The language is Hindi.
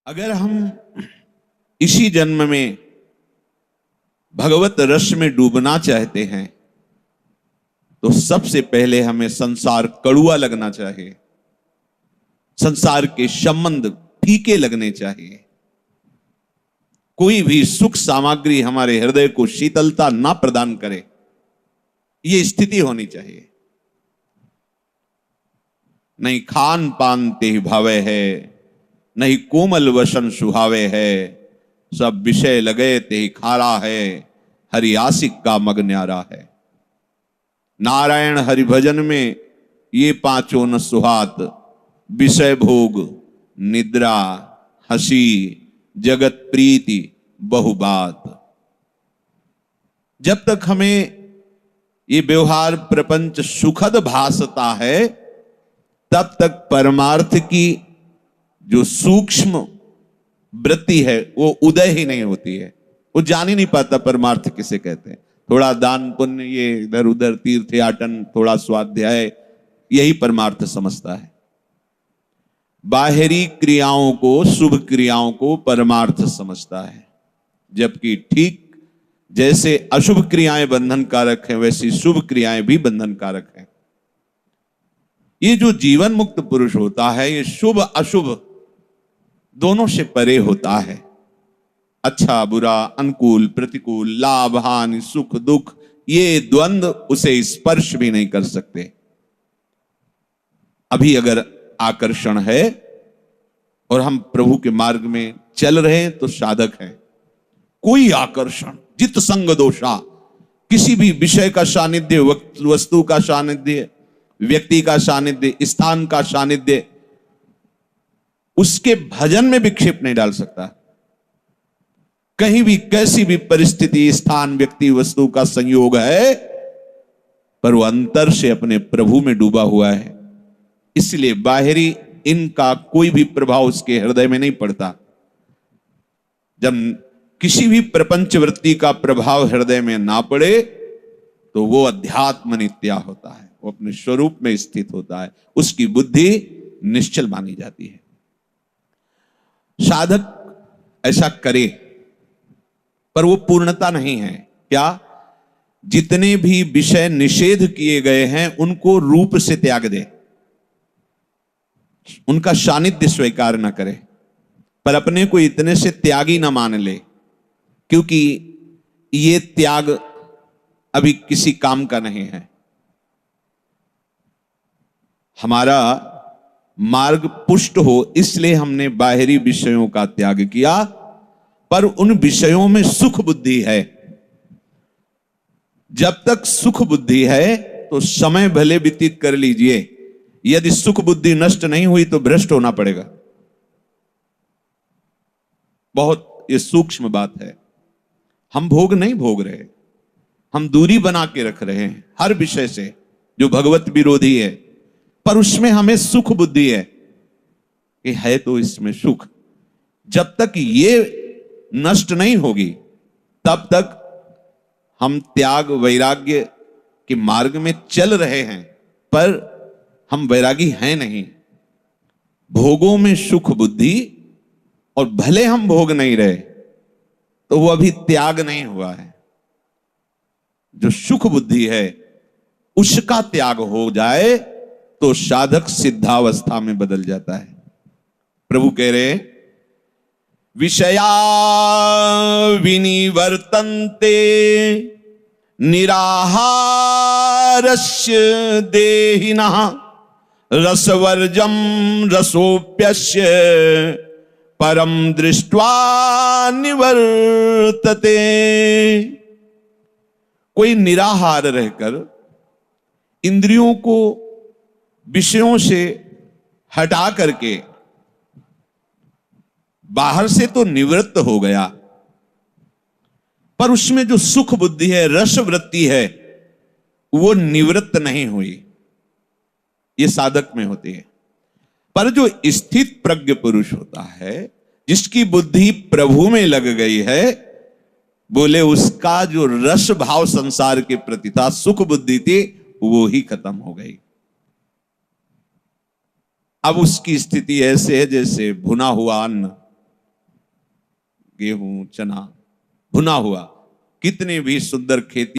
अगर हम इसी जन्म में भगवत रस में डूबना चाहते हैं तो सबसे पहले हमें संसार कड़ुआ लगना चाहिए, संसार के संबंध फीके लगने चाहिए। कोई भी सुख सामग्री हमारे हृदय को शीतलता ना प्रदान करे, यह स्थिति होनी चाहिए। नहीं खान पान ते भावे है, नहीं कोमल वसन सुहावे है, सब विषय लगे ते खारा है, हरि आशिक का मग न्यारा है। नारायण हरि भजन में ये पांचों न सुहात, विषय भोग, निद्रा, हंसी, जगत प्रीति, बहुबात। जब तक हमें ये व्यवहार प्रपंच सुखद भासता है तब तक परमार्थ की जो सूक्ष्म वृत्ति है वो उदय ही नहीं होती है। वो जान ही नहीं पाता परमार्थ किसे कहते हैं। थोड़ा दान पुण्य, ये इधर उधर तीर्थयाटन, थोड़ा स्वाध्याय, यही परमार्थ समझता है। बाहरी क्रियाओं को, शुभ क्रियाओं को परमार्थ समझता है, जबकि ठीक जैसे अशुभ क्रियाएं बंधन कारक हैं वैसी शुभ क्रियाएं भी बंधन कारक हैं। ये जो जीवन मुक्त पुरुष होता है ये शुभ अशुभ दोनों से परे होता है। अच्छा बुरा, अनुकूल प्रतिकूल, लाभ हानि, सुख दुख, ये द्वंद्व उसे स्पर्श भी नहीं कर सकते। अभी अगर आकर्षण है और हम प्रभु के मार्ग में चल रहे हैं तो साधक है। कोई आकर्षण, जित संग दोषा, किसी भी विषय का सानिध्य, वस्तु का सानिध्य, व्यक्ति का सानिध्य, स्थान का सानिध्य, उसके भजन में विक्षेप नहीं डाल सकता। कहीं भी कैसी भी परिस्थिति, स्थान, व्यक्ति, वस्तु का संयोग है पर वो अंतर से अपने प्रभु में डूबा हुआ है, इसलिए बाहरी इनका कोई भी प्रभाव उसके हृदय में नहीं पड़ता। जब किसी भी प्रपंच वृत्ति का प्रभाव हृदय में ना पड़े तो वो अध्यात्म नित्या होता है, वो अपने स्वरूप में स्थित होता है, उसकी बुद्धि निश्चल मानी जाती है। साधक ऐसा करे पर वो पूर्णता नहीं है। क्या? जितने भी विषय निषेध किए गए हैं उनको रूप से त्याग दे, उनका सानिध्य स्वीकार न करे, पर अपने को इतने से त्यागी न मान ले, क्योंकि ये त्याग अभी किसी काम का नहीं है। हमारा मार्ग पुष्ट हो इसलिए हमने बाहरी विषयों का त्याग किया, पर उन विषयों में सुख बुद्धि है। जब तक सुख बुद्धि है तो समय भले व्यतीत कर लीजिए, यदि सुख बुद्धि नष्ट नहीं हुई तो भ्रष्ट होना पड़ेगा। बहुत ये सूक्ष्म बात है। हम भोग नहीं भोग रहे, हम दूरी बना के रख रहे हैं हर विषय से जो भगवत विरोधी है, पर उसमें हमें सुख बुद्धि है कि है तो इसमें सुख। जब तक ये नष्ट नहीं होगी तब तक हम त्याग वैराग्य के मार्ग में चल रहे हैं, पर हम वैरागी हैं नहीं। भोगों में सुख बुद्धि, और भले हम भोग नहीं रहे तो वो अभी त्याग नहीं हुआ है। जो सुख बुद्धि है उसका त्याग हो जाए तो साधक सिद्धावस्था में बदल जाता है। प्रभु कह रहे हैं विषया विनिवर्तन्ते निराहारस्य देहिनः रसवर्जम रसोप्यस्य परम दृष्ट्वा निवर्तते। कोई निराहार रहकर इंद्रियों को विषयों से हटा करके बाहर से तो निवृत्त हो गया, पर उसमें जो सुख बुद्धि है, रस वृत्ति है, वो निवृत्त नहीं हुई। ये साधक में होती है। पर जो स्थित प्रज्ञ पुरुष होता है, जिसकी बुद्धि प्रभु में लग गई है, बोले उसका जो रस भाव संसार के प्रति था, सुख बुद्धि थी, वो ही खत्म हो गई। अब उसकी स्थिति ऐसे है जैसे भुना हुआ अन्न गेहूं, चना, भुना हुआ, कितनी भी सुंदर खेती